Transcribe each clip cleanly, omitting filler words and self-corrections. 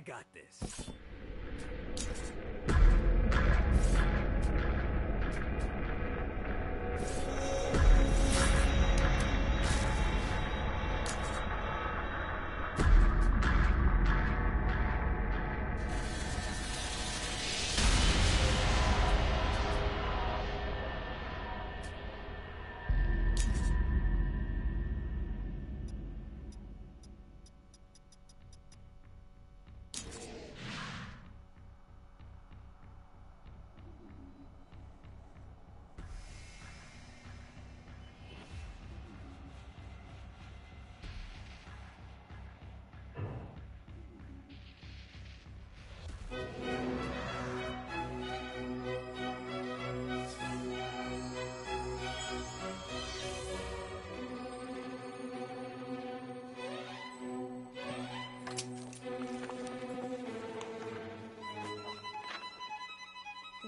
got this.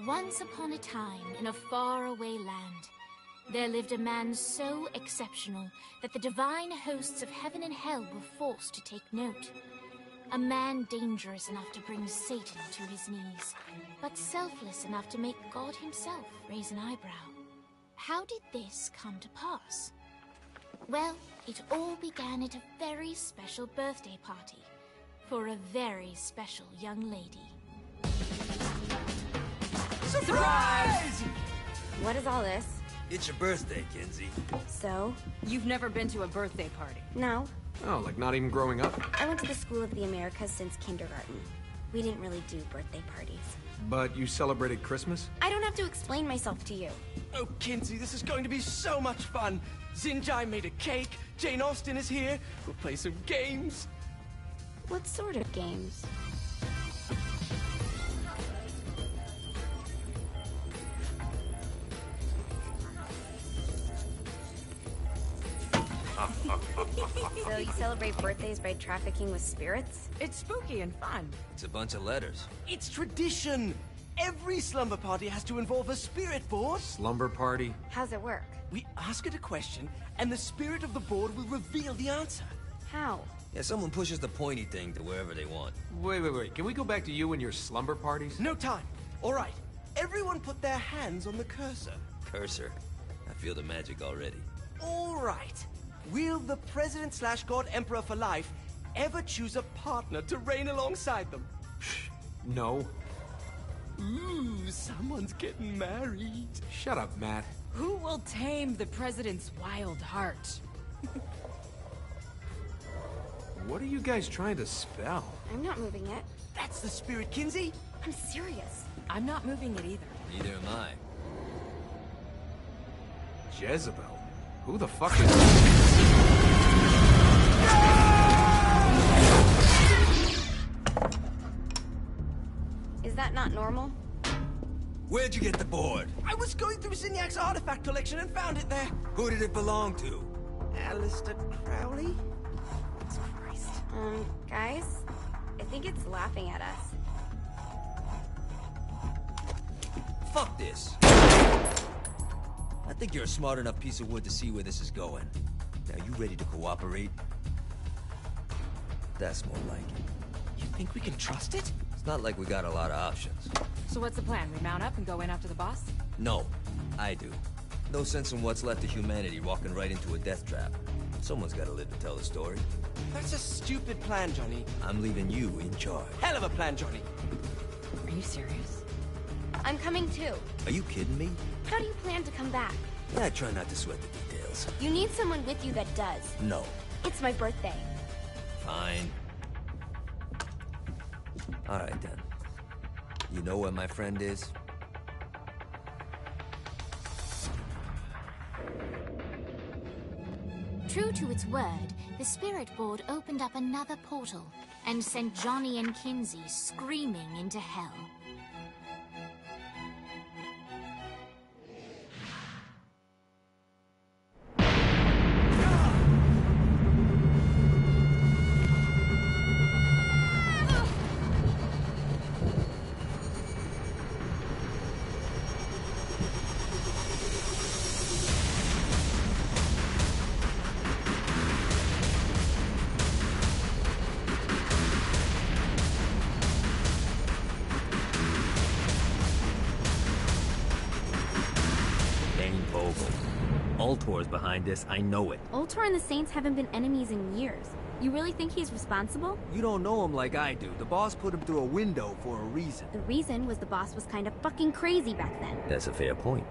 Once upon a time, in a faraway land, there lived a man so exceptional that the divine hosts of heaven and hell were forced to take note. A man dangerous enough to bring Satan to his knees, but selfless enough to make God himself raise an eyebrow. How did this come to pass? Well, it all began at a very special birthday party for a very special young lady. Surprise! What is all this? It's your birthday, Kinsey. So? You've never been to a birthday party? No. Oh, like not even growing up? I went to the School of the Americas since kindergarten. We didn't really do birthday parties. But you celebrated Christmas? I don't have to explain myself to you. Oh, Kinsey, this is going to be so much fun. Zinjai made a cake, Jane Austen is here, we'll play some games. What sort of games? So you celebrate birthdays by trafficking with spirits? It's spooky and fun. It's a bunch of letters. It's tradition. Every slumber party has to involve a spirit board. Slumber party? How's it work? We ask it a question, and the spirit of the board will reveal the answer. How? Yeah, someone pushes the pointy thing to wherever they want. Wait. Can we go back to you and your slumber parties? No time. All right. Everyone put their hands on the cursor. Cursor. I feel the magic already. All right. Will the President/God Emperor for life ever choose a partner to reign alongside them? No. Ooh, someone's getting married. Shut up, Matt. Who will tame the president's wild heart? What are you guys trying to spell? I'm not moving it. That's the spirit, Kinsey. I'm serious. I'm not moving it either. Neither am I. Jezebel? Who the fuck is... Is that not normal? Where'd you get the board? I was going through Zignac's artifact collection and found it there. Who did it belong to? Alistair Crowley? Christ. Guys? I think it's laughing at us. Fuck this. I think you're a smart enough piece of wood to see where this is going. Now, you ready to cooperate? That's more like it. You think we can trust it? It's not like we got a lot of options. So what's the plan? We mount up and go in after the boss? No, I do. No sense in what's left of humanity walking right into a death trap. Someone's gotta live to tell the story. That's a stupid plan, Johnny. I'm leaving you in charge. Hell of a plan, Johnny. Are you serious? I'm coming too. Are you kidding me? How do you plan to come back? Yeah, I try not to sweat the details. You need someone with you that does. No. It's my birthday. Fine. Alright then. You know where my friend is? True to its word, the spirit board opened up another portal and sent Johnny and Kinsey screaming into hell. Ultor's behind this, I know it. Ultor and the Saints haven't been enemies in years. You really think he's responsible? You don't know him like I do. The boss put him through a window for a reason. The reason was the boss was kind of fucking crazy back then. That's a fair point.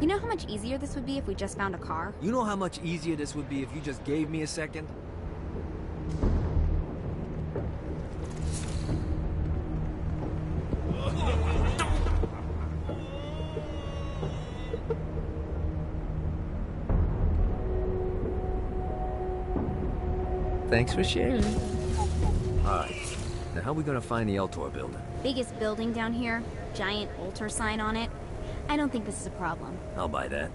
You know how much easier this would be if we just found a car? You know how much easier this would be if you just gave me a second? Thanks for sharing. Alright, now how are we gonna find the Ultor building? Biggest building down here, giant Ultor sign on it. I don't think this is a problem. I'll buy that.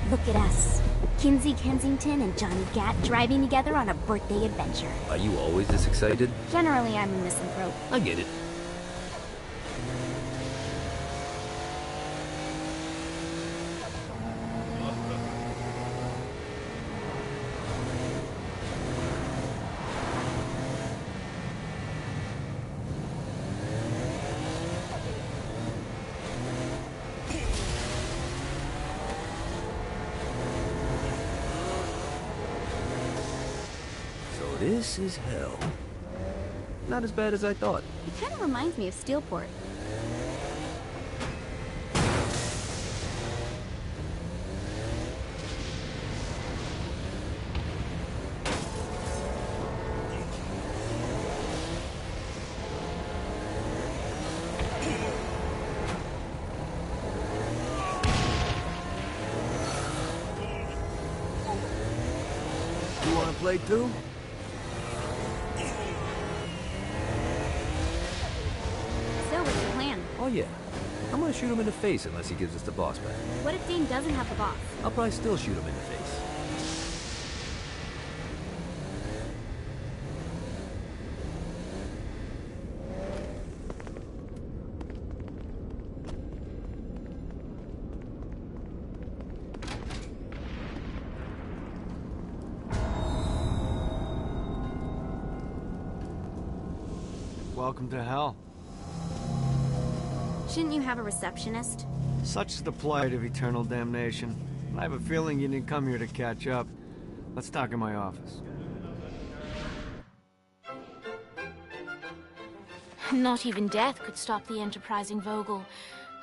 Look at us. Kinsey Kensington and Johnny Gat driving together on a birthday adventure. Are you always this excited? Generally, I'm a misanthrope. I get it. This is hell. Not as bad as I thought. It kind of reminds me of Steelport. You want to play too? Oh yeah. I'm gonna shoot him in the face unless he gives us the boss back. What if Dane doesn't have the boss? I'll probably still shoot him in the face. Welcome to hell. Shouldn't you have a receptionist? Such is the plight of eternal damnation. I have a feeling you didn't come here to catch up. Let's talk in my office. Not even death could stop the enterprising Vogel,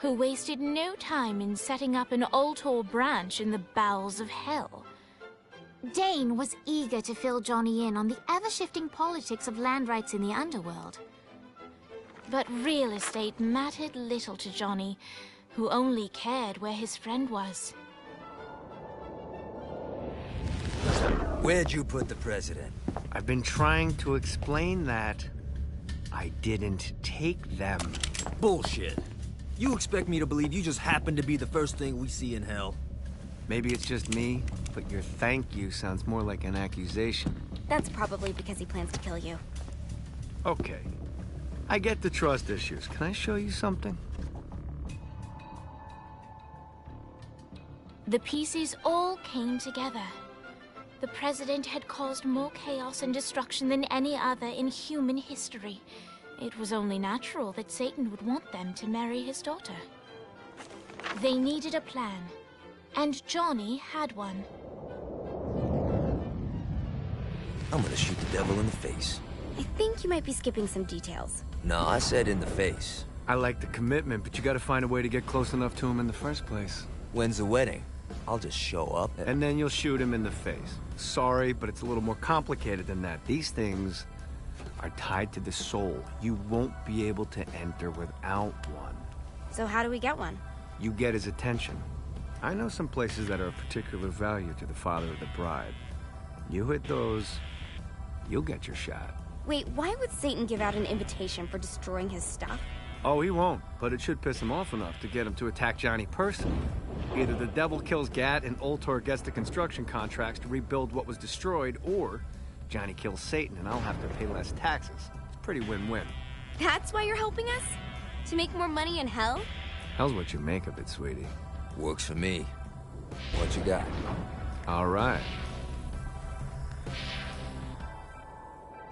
who wasted no time in setting up an Ultor branch in the bowels of hell. Dane was eager to fill Johnny in on the ever-shifting politics of land rights in the underworld. But real estate mattered little to Johnny, who only cared where his friend was. Where'd you put the president? I've been trying to explain that. I didn't take them. Bullshit. You expect me to believe you just happened to be the first thing we see in hell? Maybe it's just me, but your thank you sounds more like an accusation. That's probably because he plans to kill you. Okay. I get the trust issues. Can I show you something? The pieces all came together. The president had caused more chaos and destruction than any other in human history. It was only natural that Satan would want them to marry his daughter. They needed a plan, and Johnny had one. I'm gonna shoot the devil in the face. I think you might be skipping some details. No, I said in the face. I like the commitment, but you gotta find a way to get close enough to him in the first place. When's the wedding? I'll just show up And then you'll shoot him in the face. Sorry, but it's a little more complicated than that. These things are tied to the soul. You won't be able to enter without one. So how do we get one? You get his attention. I know some places that are of particular value to the father of the bride. You hit those, you'll get your shot. Wait, why would Satan give out an invitation for destroying his stuff? Oh, he won't, but it should piss him off enough to get him to attack Johnny personally. Either the devil kills Gat and Ultor gets the construction contracts to rebuild what was destroyed, or Johnny kills Satan and I'll have to pay less taxes. It's pretty win-win. That's why you're helping us? To make more money in hell? Hell's what you make of it, sweetie. Works for me. What you got? All right.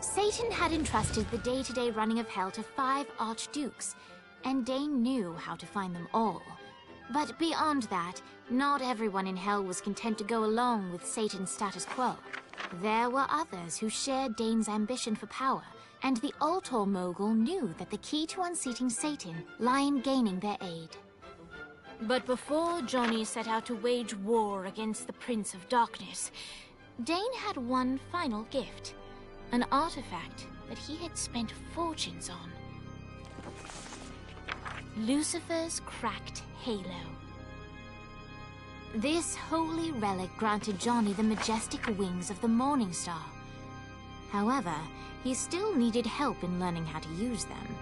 Satan had entrusted the day-to-day running of hell to 5 archdukes, and Dane knew how to find them all. But beyond that, not everyone in hell was content to go along with Satan's status quo. There were others who shared Dane's ambition for power, and the Ultor mogul knew that the key to unseating Satan lay in gaining their aid. But before Johnny set out to wage war against the Prince of Darkness, Dane had one final gift. An artifact that he had spent fortunes on. Lucifer's cracked halo. This holy relic granted Johnny the majestic wings of the Morning Star. However, he still needed help in learning how to use them.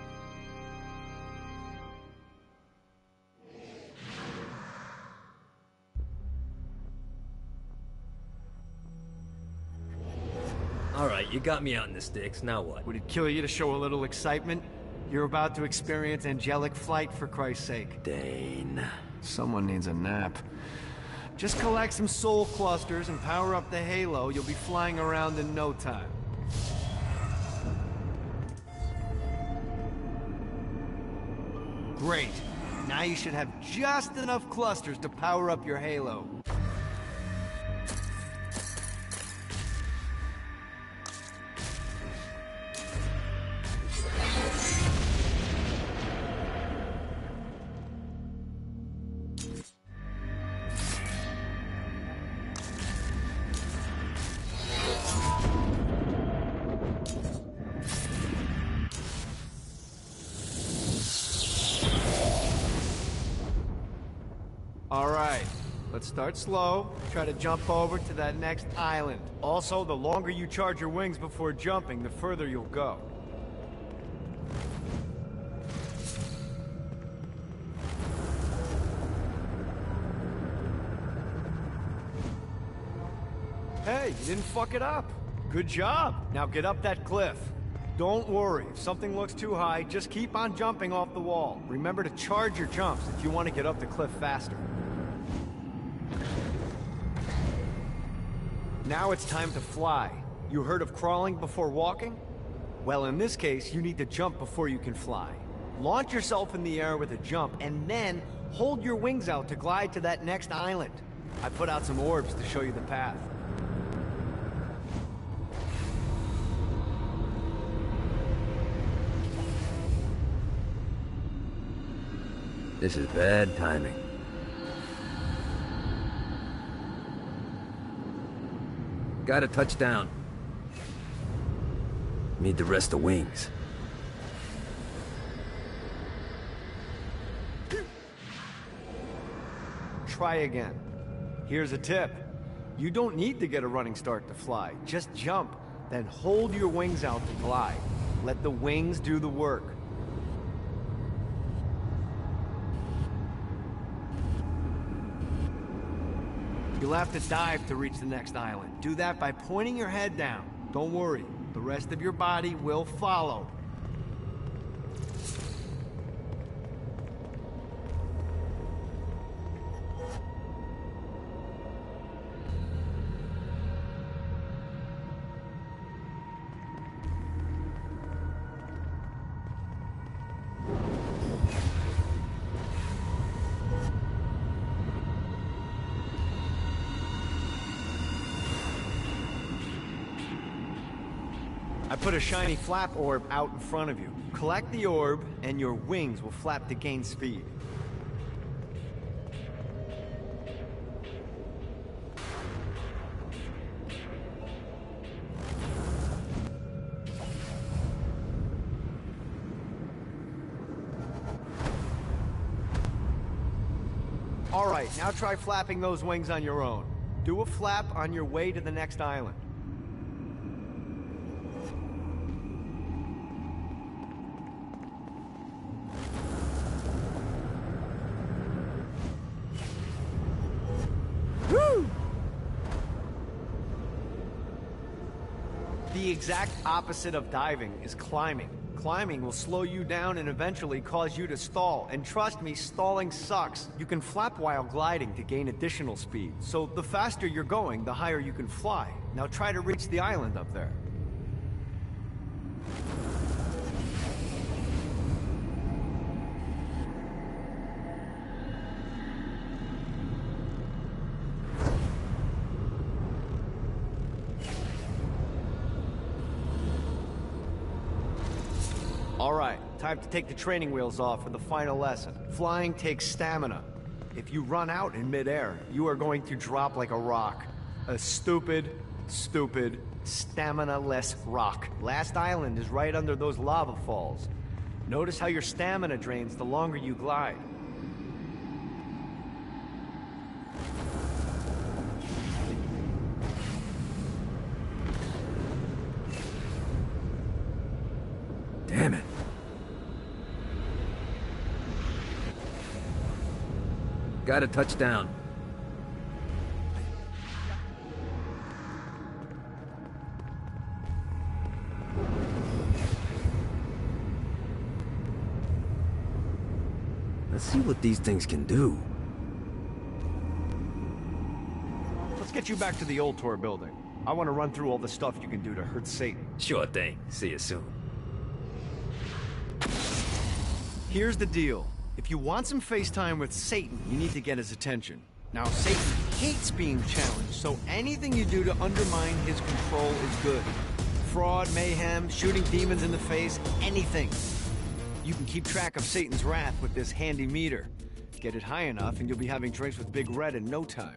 Alright, you got me out in the sticks, now what? Would it kill you to show a little excitement? You're about to experience angelic flight, for Christ's sake. Dane. Someone needs a nap. Just collect some soul clusters and power up the halo. You'll be flying around in no time. Great. Now you should have just enough clusters to power up your halo. All right, let's start slow. Try to jump over to that next island. Also, the longer you charge your wings before jumping, the further you'll go. Hey, you didn't fuck it up. Good job. Now get up that cliff. Don't worry, if something looks too high, just keep on jumping off the wall. Remember to charge your jumps if you want to get up the cliff faster. Now it's time to fly. You heard of crawling before walking? Well, in this case, you need to jump before you can fly. Launch yourself in the air with a jump, and then hold your wings out to glide to that next island. I put out some orbs to show you the path. This is bad timing. Got a touchdown. Need the rest of wings. Try again. Here's a tip. You don't need to get a running start to fly. Just jump, then hold your wings out to glide. Let the wings do the work. You'll have to dive to reach the next island. Do that by pointing your head down. Don't worry, the rest of your body will follow. I put a shiny flap orb out in front of you. Collect the orb, and your wings will flap to gain speed. Alright, now try flapping those wings on your own. Do a flap on your way to the next island. Woo! The exact opposite of diving is climbing. Climbing will slow you down and eventually cause you to stall. And trust me, stalling sucks. You can flap while gliding to gain additional speed. So the faster you're going, the higher you can fly. Now try to reach the island up there. Alright, time to take the training wheels off for the final lesson. Flying takes stamina. If you run out in midair, you are going to drop like a rock. A stupid, stamina-less rock. Last island is right under those lava falls. Notice how your stamina drains the longer you glide. Damn it. Got a touchdown. Let's see what these things can do. Let's get you back to the old tour building. I want to run through all the stuff you can do to hurt Satan. Sure thing. See you soon. Here's the deal. If you want some FaceTime with Satan, you need to get his attention. Now, Satan hates being challenged, so anything you do to undermine his control is good. Fraud, mayhem, shooting demons in the face, anything. You can keep track of Satan's wrath with this handy meter. Get it high enough and you'll be having drinks with Big Red in no time.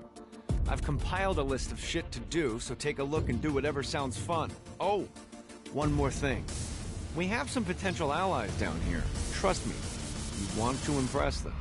I've compiled a list of shit to do, so take a look and do whatever sounds fun. Oh, one more thing. We have some potential allies down here. Trust me, you want to impress them.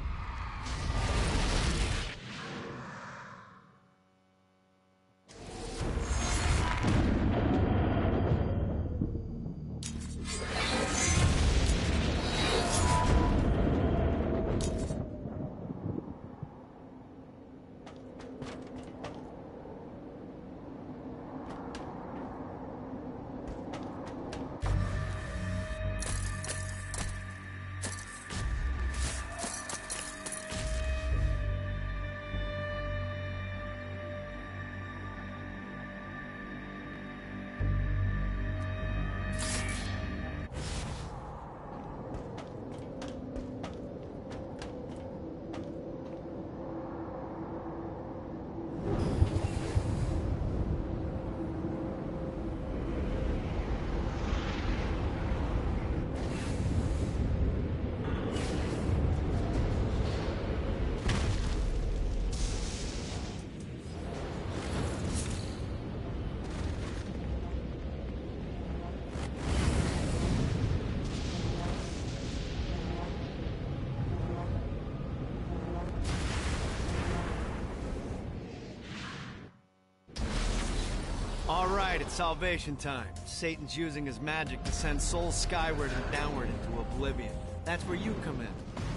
Alright, it's salvation time. Satan's using his magic to send souls skyward and downward into oblivion. That's where you come in.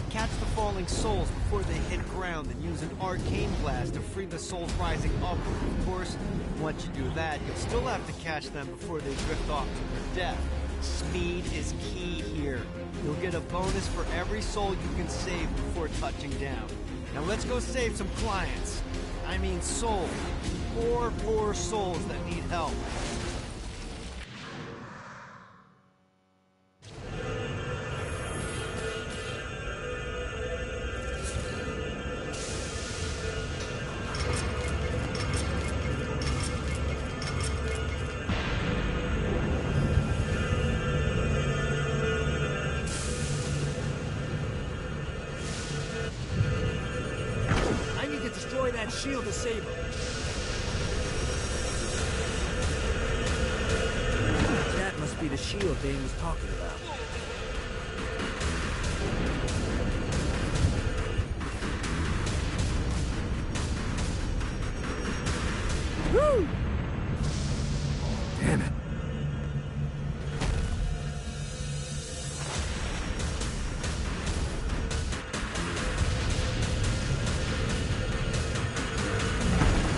Catch the falling souls before they hit ground and use an arcane blast to free the souls rising upward. Of course, once you do that, you'll still have to catch them before they drift off to their death. Speed is key here. You'll get a bonus for every soul you can save before touching down. Now let's go save some clients. I mean souls. Poor souls that need help. I need to destroy that shield to save her. That must be the shield Dane was talking about. Damn it.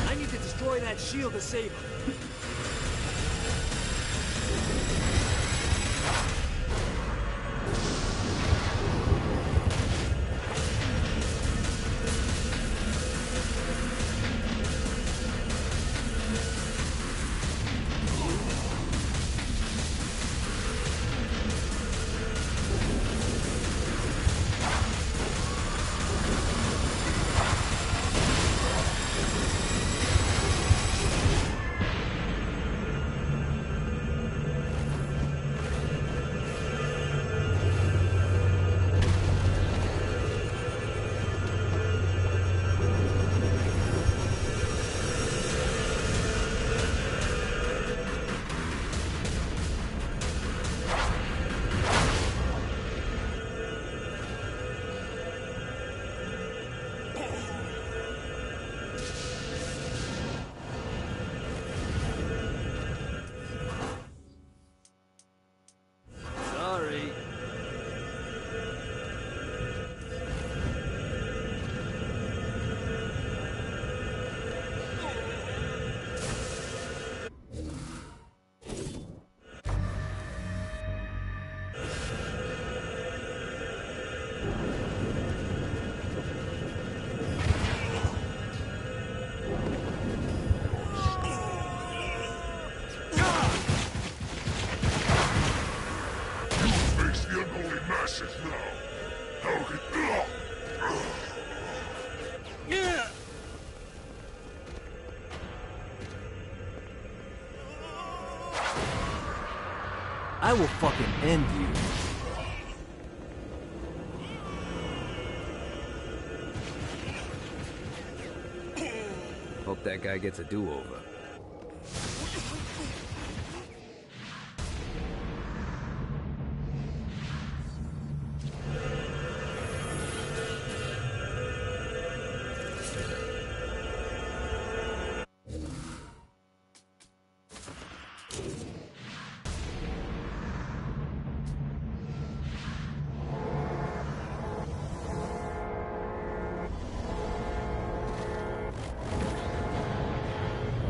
I need to destroy that shield to save him. Sorry. Face the unholy masses now. How could... I will fucking end you. Hope that guy gets a do-over.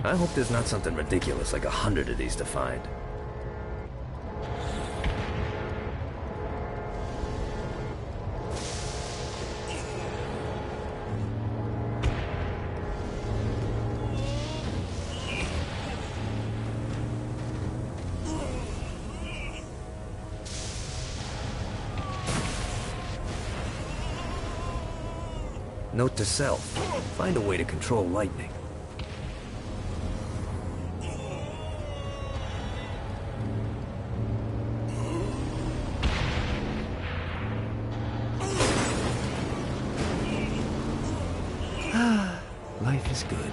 I hope there's not something ridiculous like 100 of these to find. Note to self, find a way to control lightning. Life is good.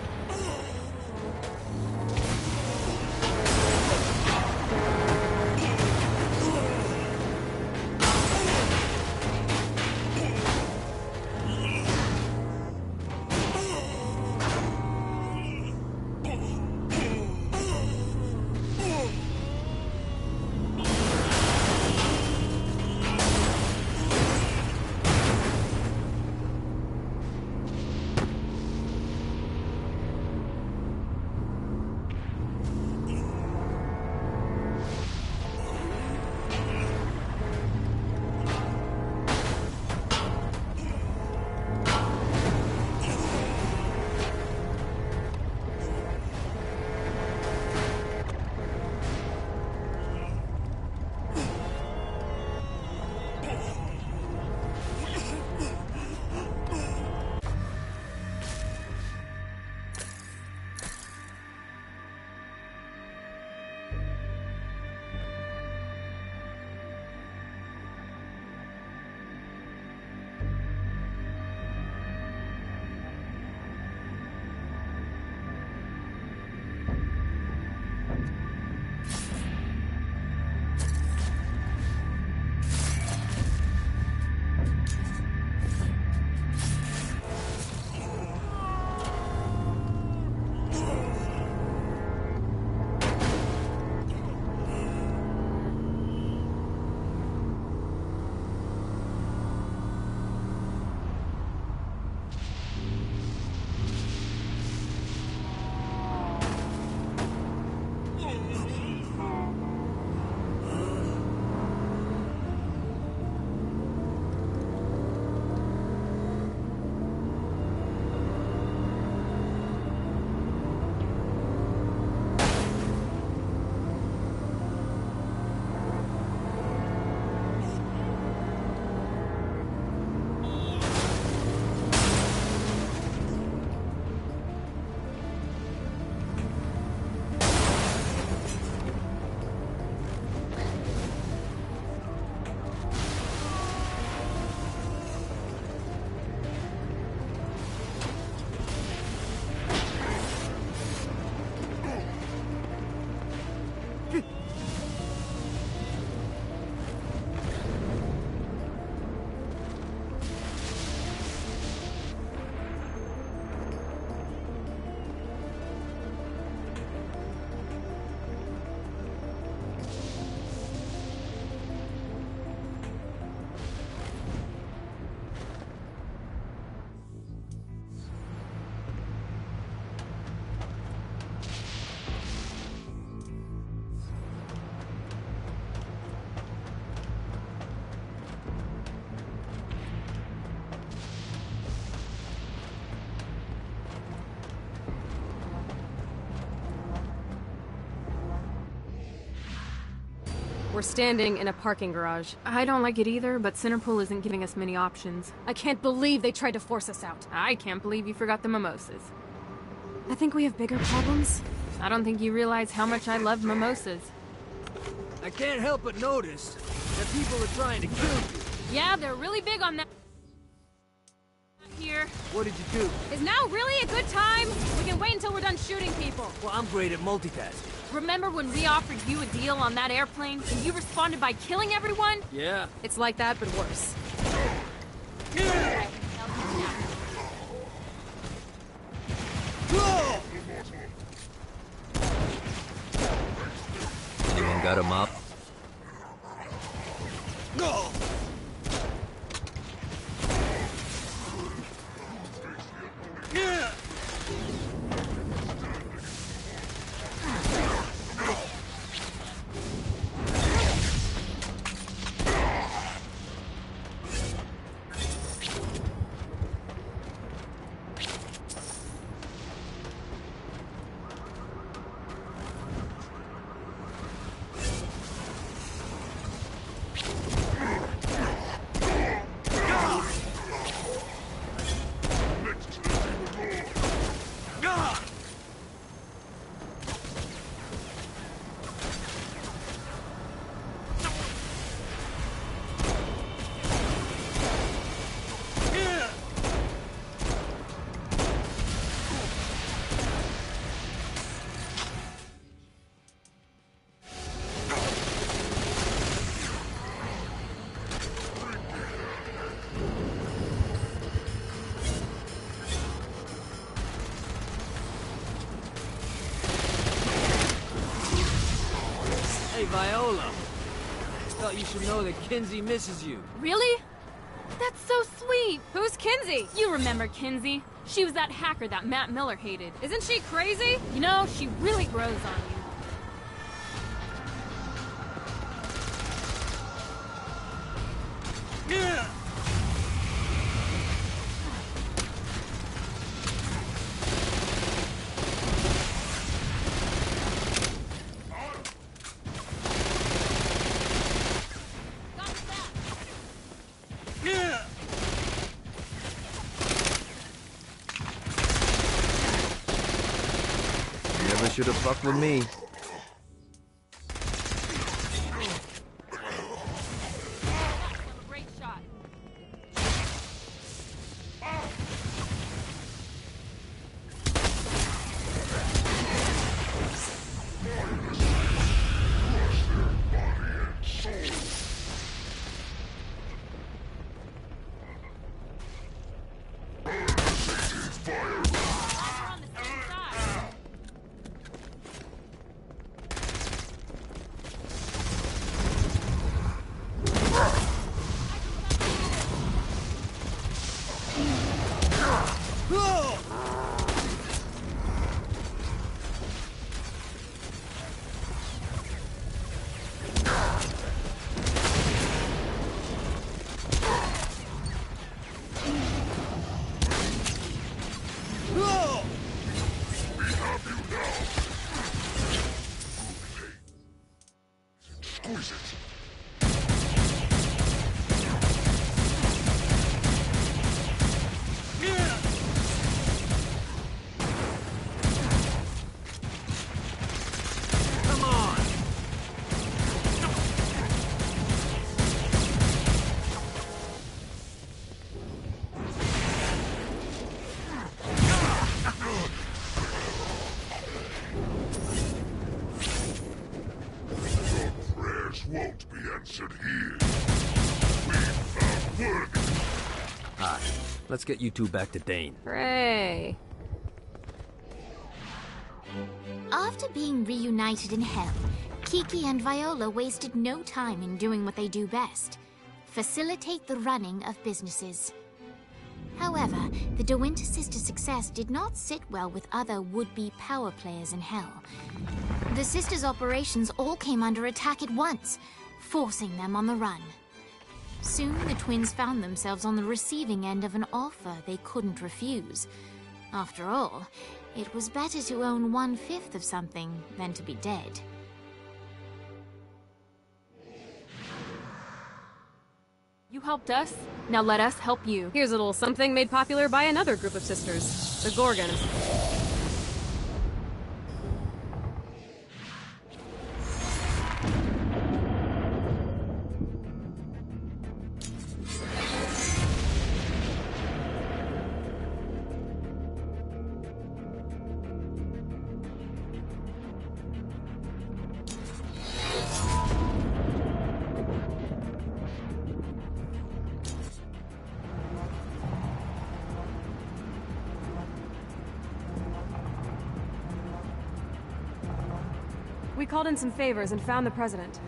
We're standing in a parking garage. I don't like it either, but Centerpool isn't giving us many options. I can't believe they tried to force us out. I can't believe you forgot the mimosas. I think we have bigger problems. I don't think you realize how much I love mimosas. I can't help but notice that people are trying to kill you. Yeah, they're really big on that. Here. What did you do? Is now really a good time? We can wait until we're done shooting people. Well, I'm great at multitasking. Remember when we offered you a deal on that airplane, and you responded by killing everyone? Yeah. It's like that, but worse. Anyone got him up? No! Hey, Viola. I thought you should know that Kinsey misses you. Really? That's so sweet. Who's Kinsey? You remember Kinsey. She was that hacker that Matt Miller hated. Isn't she crazy? You know, she really grows on you. Never should have fucked with me. Great shot. Won't be answered here. We found work. Hi. Let's get you two back to Dane. Hooray. After being reunited in hell, Kiki and Viola wasted no time in doing what they do best: facilitate the running of businesses. However, the De Winter sisters' success did not sit well with other would-be power players in hell. The sisters' operations all came under attack at once, forcing them on the run. Soon, the twins found themselves on the receiving end of an offer they couldn't refuse. After all, it was better to own 1/5 of something than to be dead. You helped us, now let us help you. Here's a little something made popular by another group of sisters, the Gorgons. We called in some favors and found the president.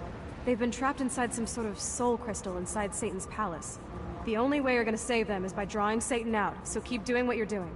They've been trapped inside some sort of soul crystal inside Satan's palace. The only way you're gonna save them is by drawing Satan out, so keep doing what you're doing.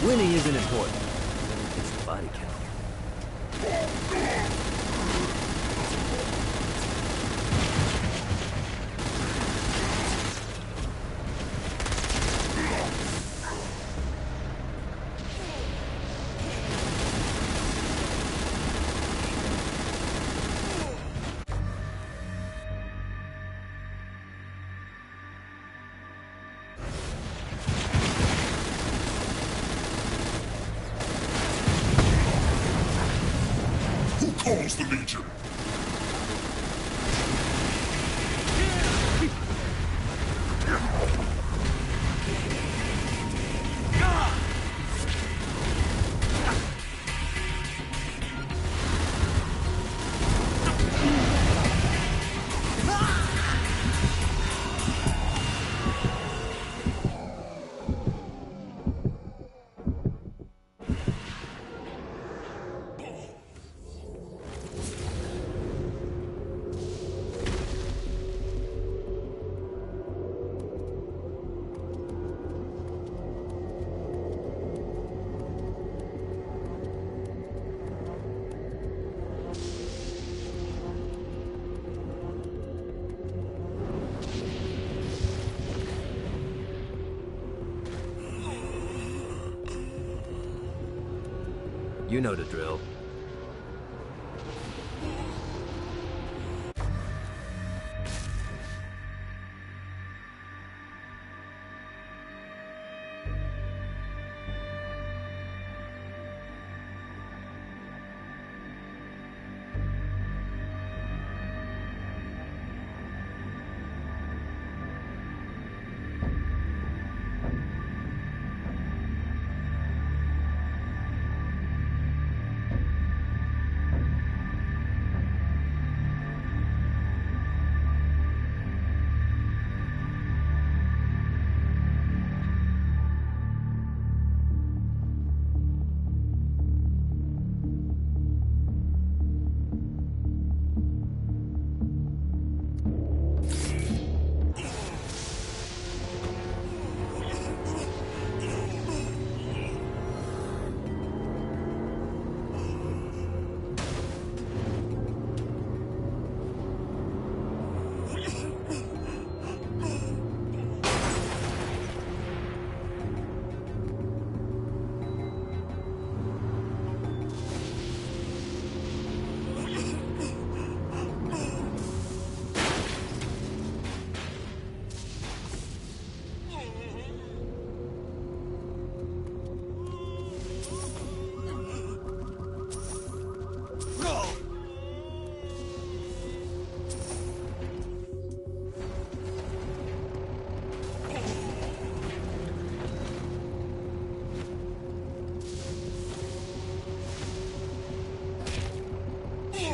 Winning isn't important. It's the body count. Calls the Legion. You know the drill.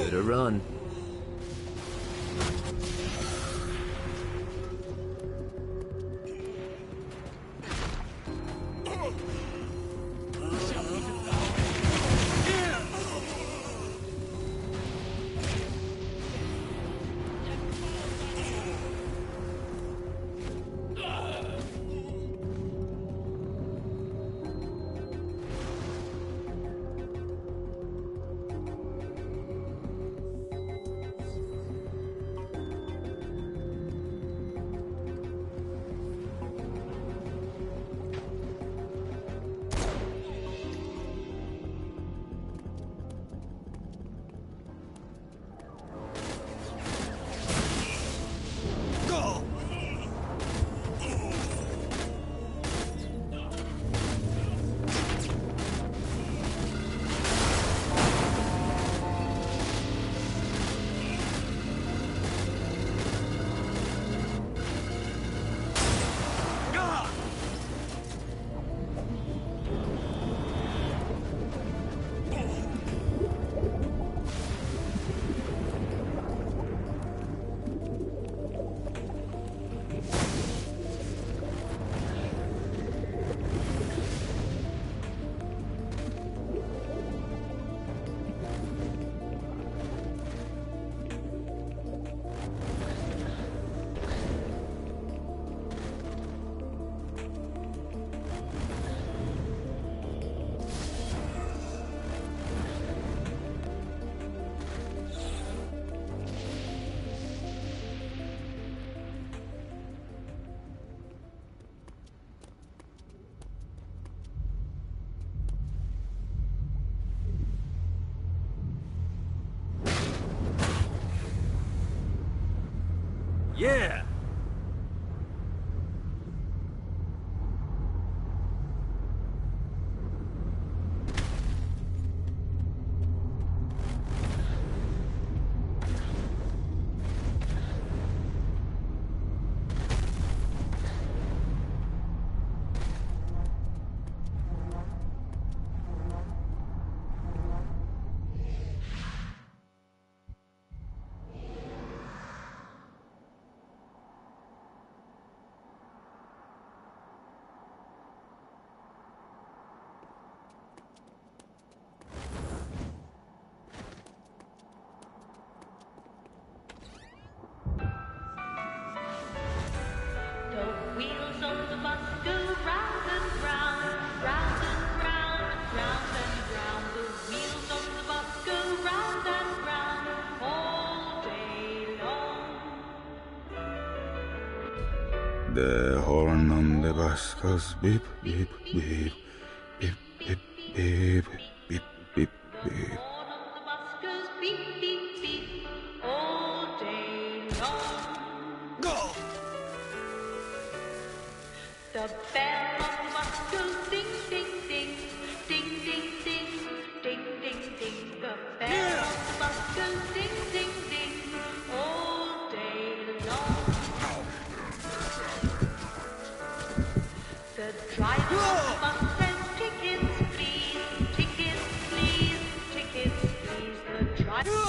Better run. Yeah! Wheels on the bus go round and round, round and round, round and round. The wheels on the bus go round and round all day long. The horn on the bus goes beep, beep, beep, beep, beep, beep, beep, beep, beep. The horn on the bus goes beep, beep, beep all day long. Go! The bell on the bus goes ding, ding, ding, ding, ding, ding, ding, ding, ding. The bell on the bus goes ding, ding, ding all day long. The driver on the bus says tickets, please, tickets, please, tickets, please. The driver.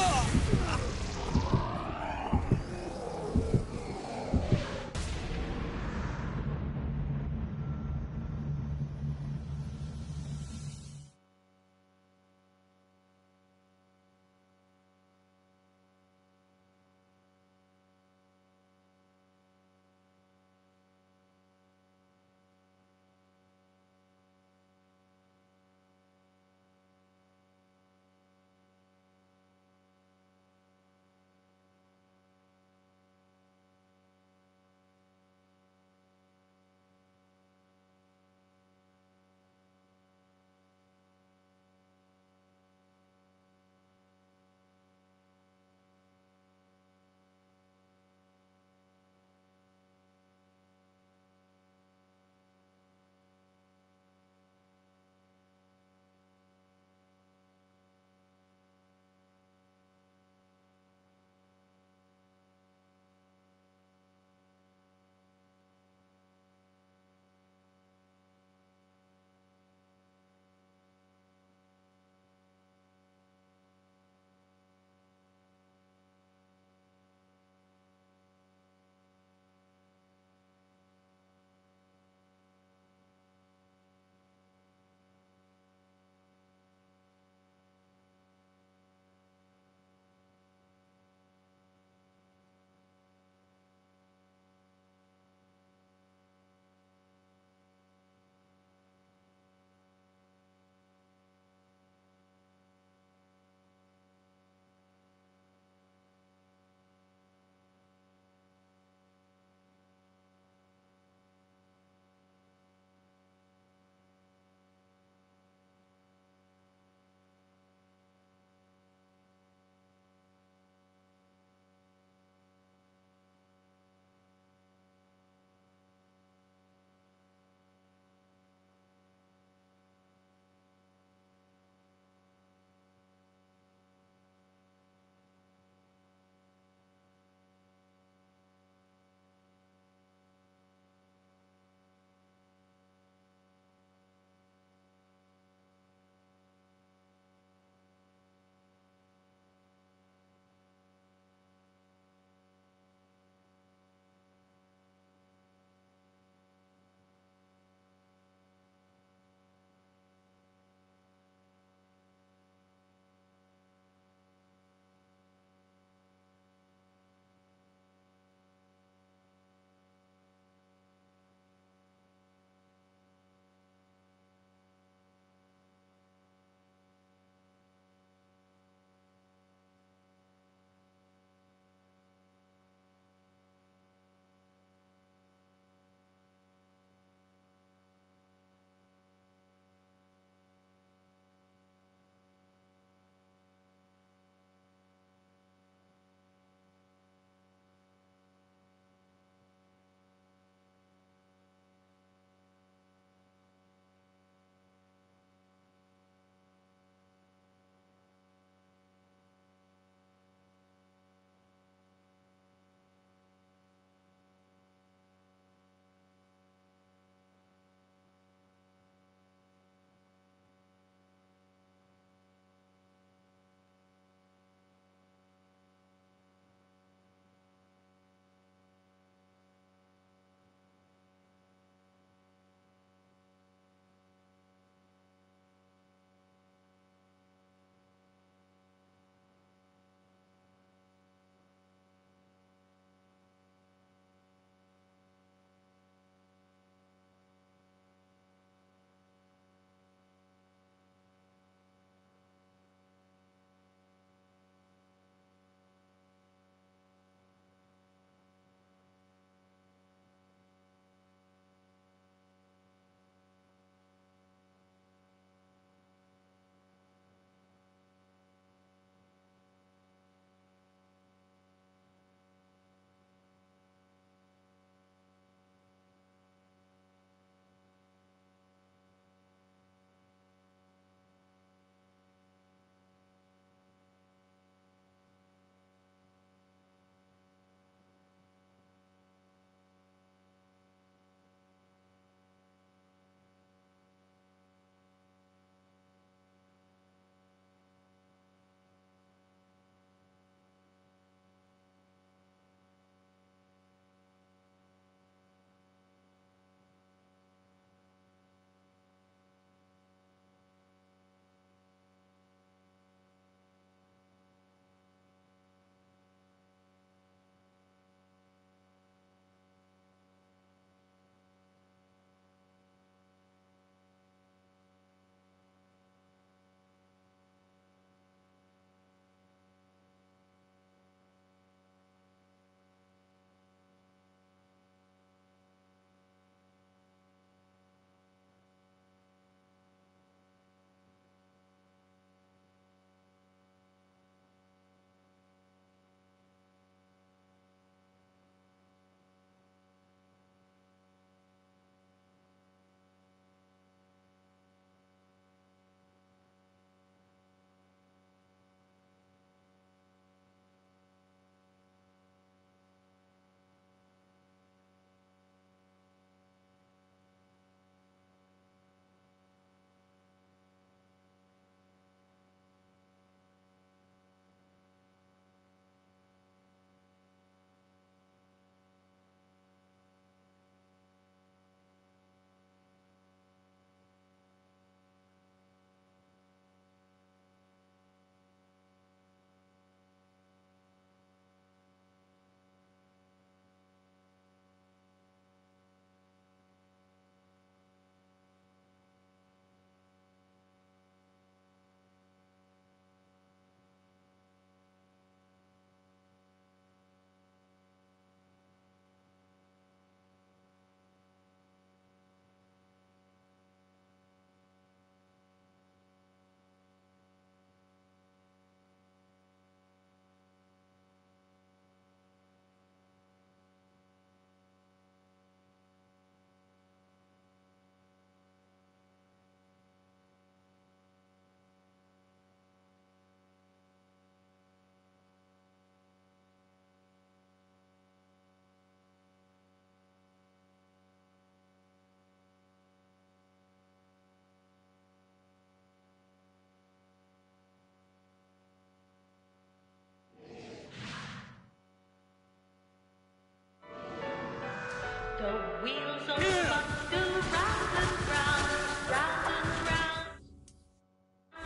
The wheels of the bus go round and round, round and round,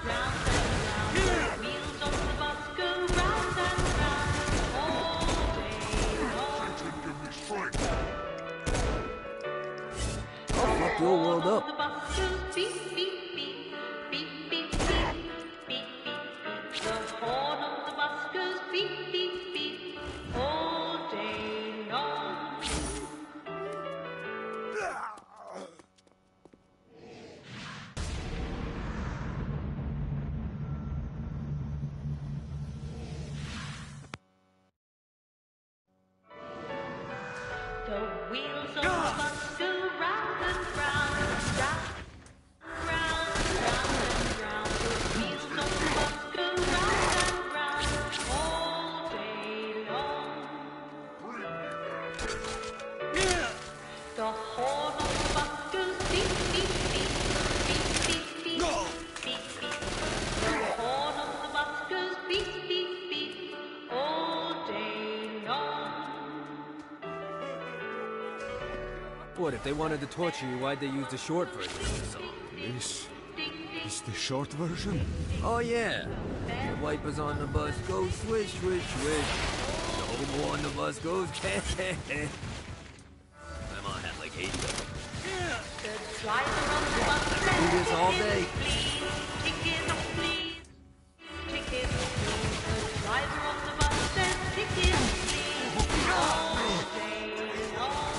round and round. The wheels of the bus go round and round all day long. Give me strength. I'll fuck your world up. The bus goes beep, beep, beep, beep, beep, beep, beep, beep, beep. The horn of the bus goes beep, beep, beep, all day long. The wheels of the bus go round and round, round, round, round and round. The wheels of the bus go round and round all day long. The horn of the bus goes beep, beep, beep, beep, beep, beep, beep, beep. The horn of the bus goes beep, beep, beep, all day long. What, if they wanted to torture you, why'd they use the short version of the song? This is the short version. Oh yeah. The wipers on the bus go swish, swish, swish. The hobo on the bus goes I'm on hat like 80 of them. The driver of the bus Do says, this all day. ticket, please, ticket, please. The driver of the bus says, ticket, please, all day long.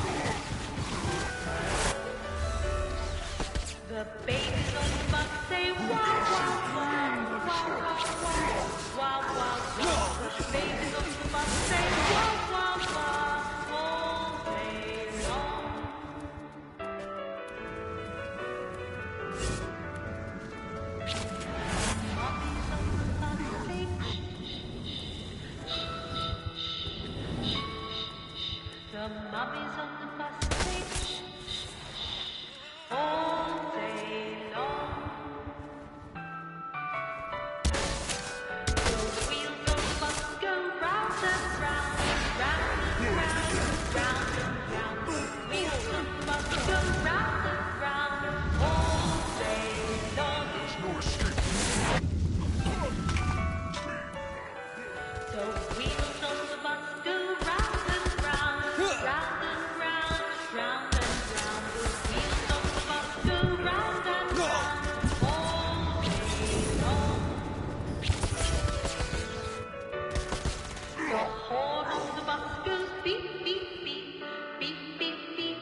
The babies on the bus say, wow, wow, wow, wow, wow, wow, wow, wow. The babies on the bus say, wow, wow, wow, all day long. Mummies on the bus say, the mummies on the bus say, all day long. The wheels of the bus go round and round, round and round, round and round. The wheels of the bus go round and round all day long. There's no escape. The wheels of the bus go round and round, round and round, round and round. The wheels of the bus go round and round all day long. The horn of the bus goes beep, beep, beep, beep, beep, beep, beep,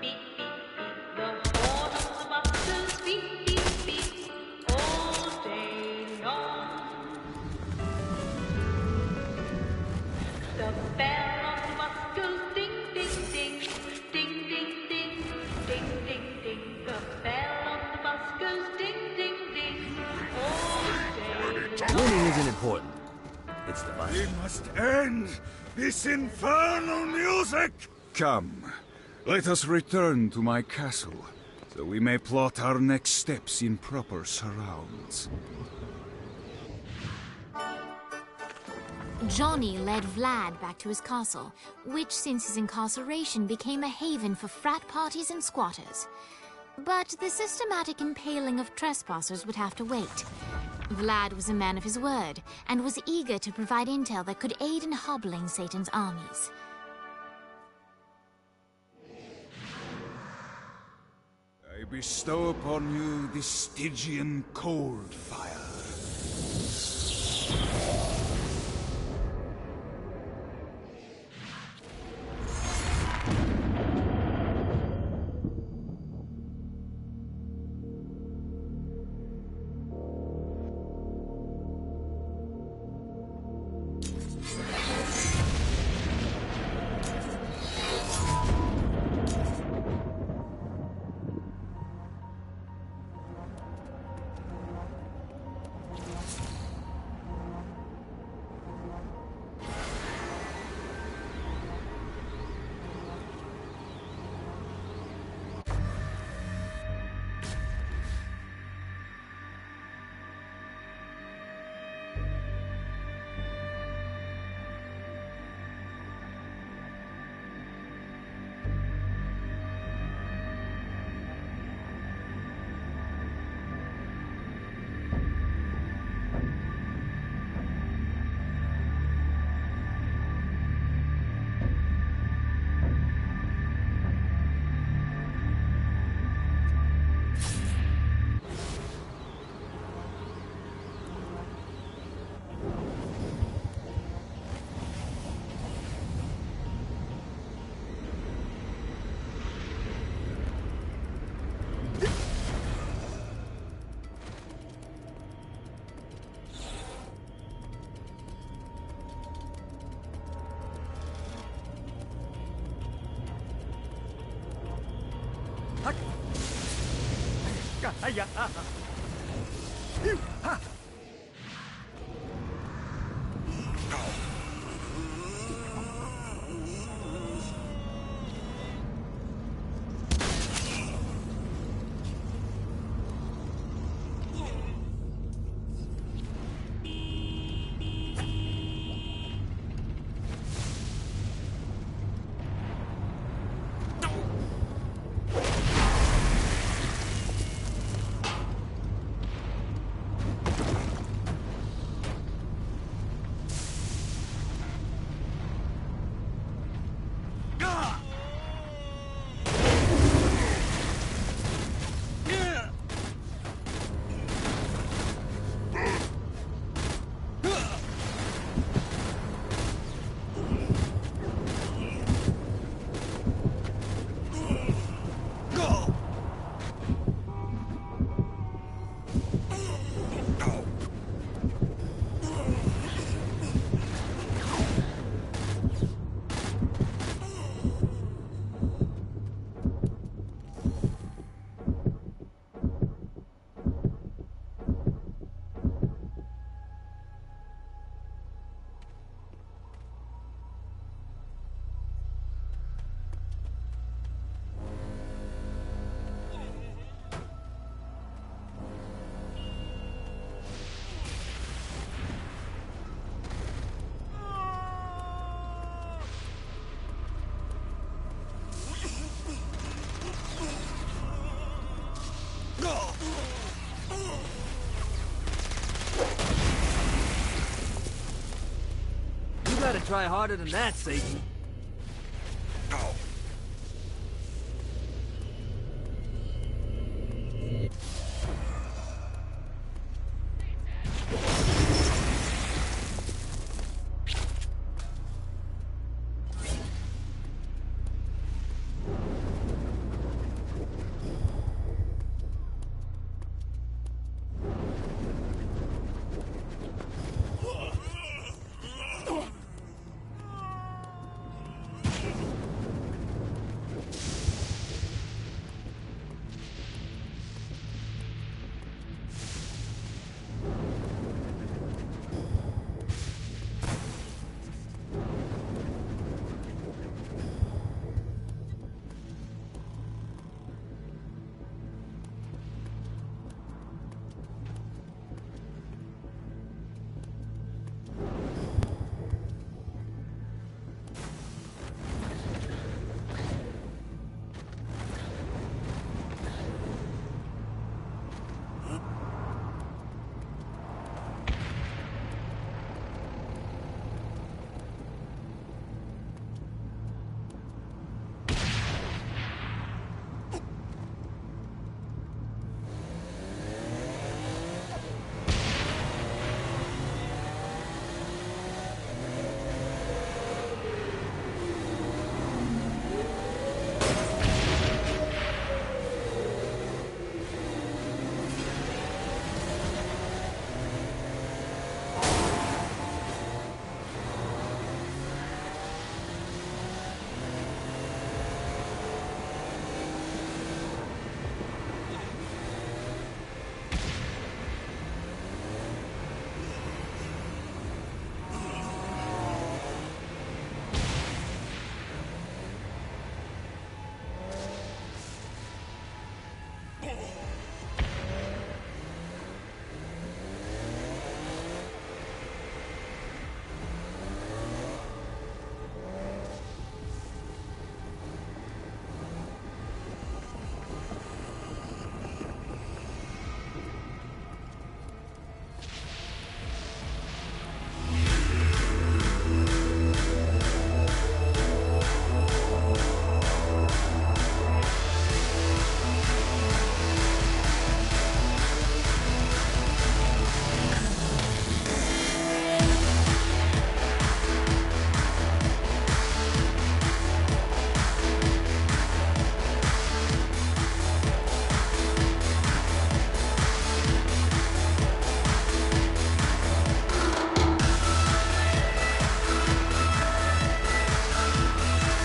beep, beep. The horn of the bus goes beep, beep, beep, all day long. The bell on the bus goes ding, ding, ding, ding, ding, ding, ding, ding, ding. The bell on the bus goes ding, ding, ding, all day long. Winning isn't important. It's the fun. We must end this infernal music! Come, let us return to my castle, so we may plot our next steps in proper surrounds. Johnny led Vlad back to his castle, which since his incarceration became a haven for frat parties and squatters. But the systematic impaling of trespassers would have to wait. Vlad was a man of his word, and was eager to provide intel that could aid in hobbling Satan's armies. I bestow upon you the Stygian cold fire. You gotta try harder than that, Satan.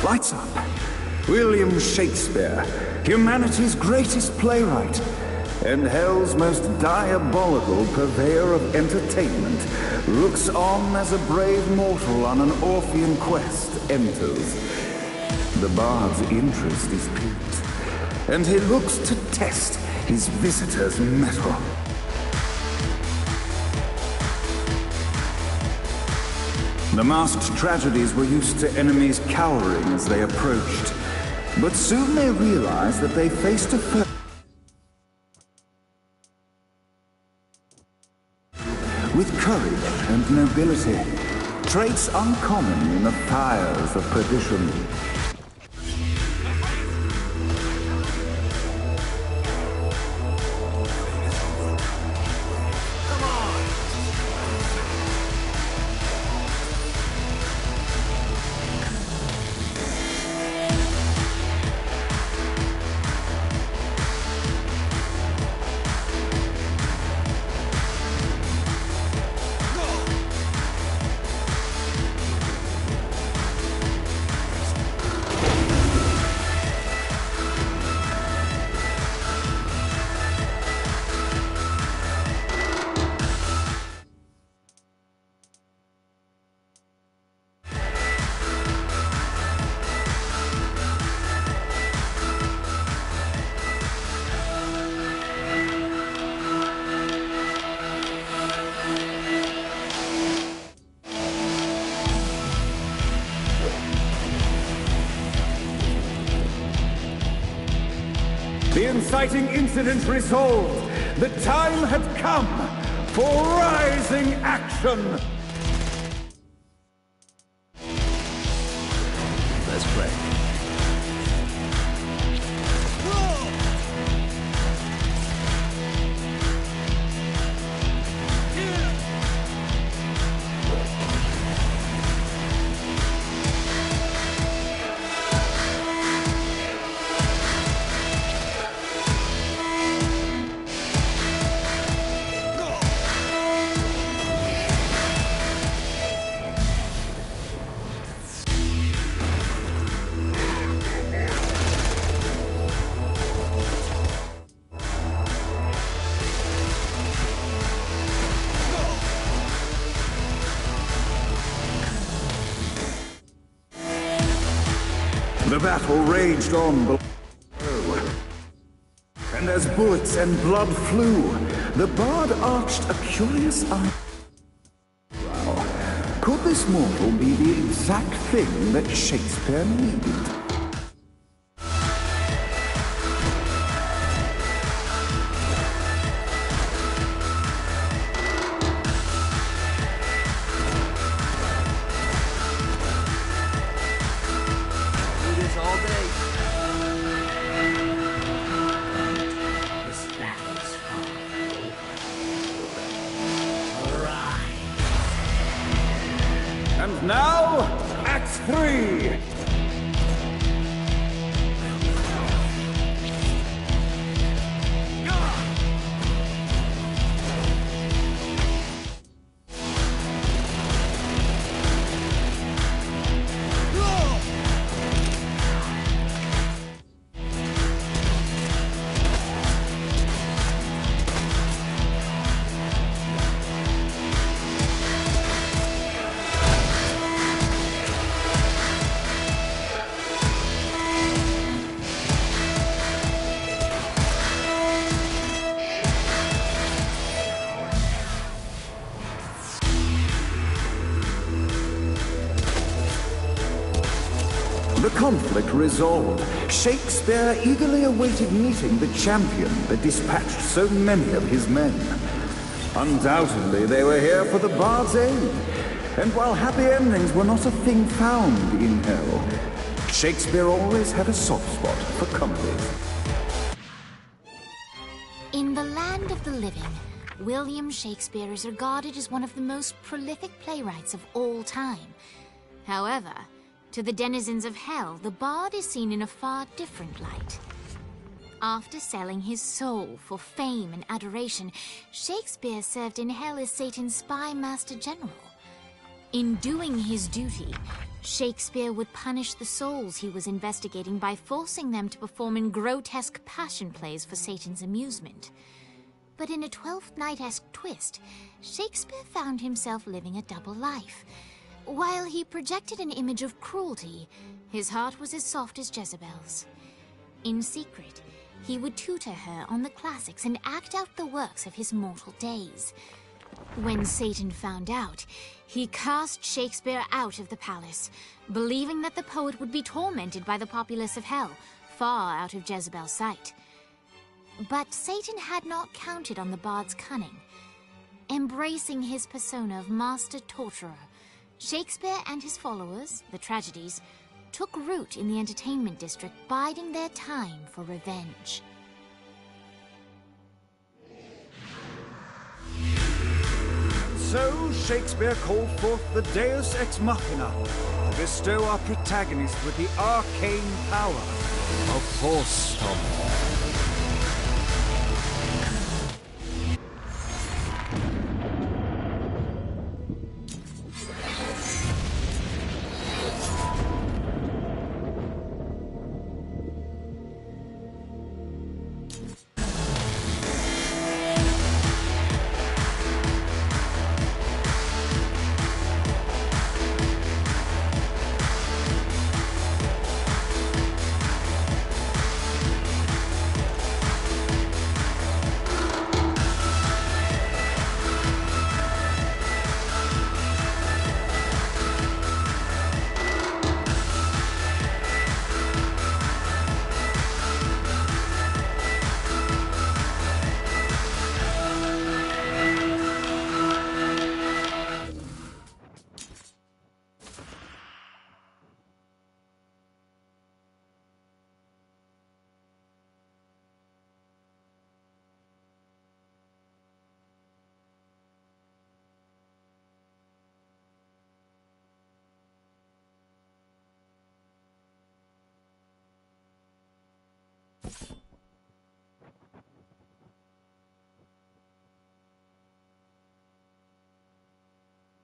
Lights up. William Shakespeare, humanity's greatest playwright, and hell's most diabolical purveyor of entertainment, looks on as a brave mortal on an Orphean quest enters. The bard's interest is piqued, and he looks to test his visitor's mettle. The masked tragedies were used to enemies cowering as they approached, but soon they realized that they faced a foe with courage and nobility, traits uncommon in the fires of perdition. The inciting incident resolved. The time had come for rising action. Let's play. The battle raged on below, and as bullets and blood flew, the bard arched a curious eye. Could this mortal be the exact thing that Shakespeare needed? And now, Act 3! The conflict resolved, Shakespeare eagerly awaited meeting the champion that dispatched so many of his men. Undoubtedly, they were here for the bard's aid, and while happy endings were not a thing found in hell, Shakespeare always had a soft spot for comedies. In the land of the living, William Shakespeare is regarded as one of the most prolific playwrights of all time. However, to the denizens of hell, the bard is seen in a far different light. After selling his soul for fame and adoration, Shakespeare served in hell as Satan's spy master general. In doing his duty, Shakespeare would punish the souls he was investigating by forcing them to perform in grotesque passion plays for Satan's amusement. But in a Twelfth Night-esque twist, Shakespeare found himself living a double life. While he projected an image of cruelty, his heart was as soft as Jezebel's. In secret, he would tutor her on the classics and act out the works of his mortal days. When Satan found out, he cast Shakespeare out of the palace, believing that the poet would be tormented by the populace of hell, far out of Jezebel's sight. But Satan had not counted on the bard's cunning. Embracing his persona of master torturer, Shakespeare and his followers, the tragedies, took root in the entertainment district, biding their time for revenge. So Shakespeare called forth the Deus Ex Machina to bestow our protagonist with the arcane power of Force Stomp.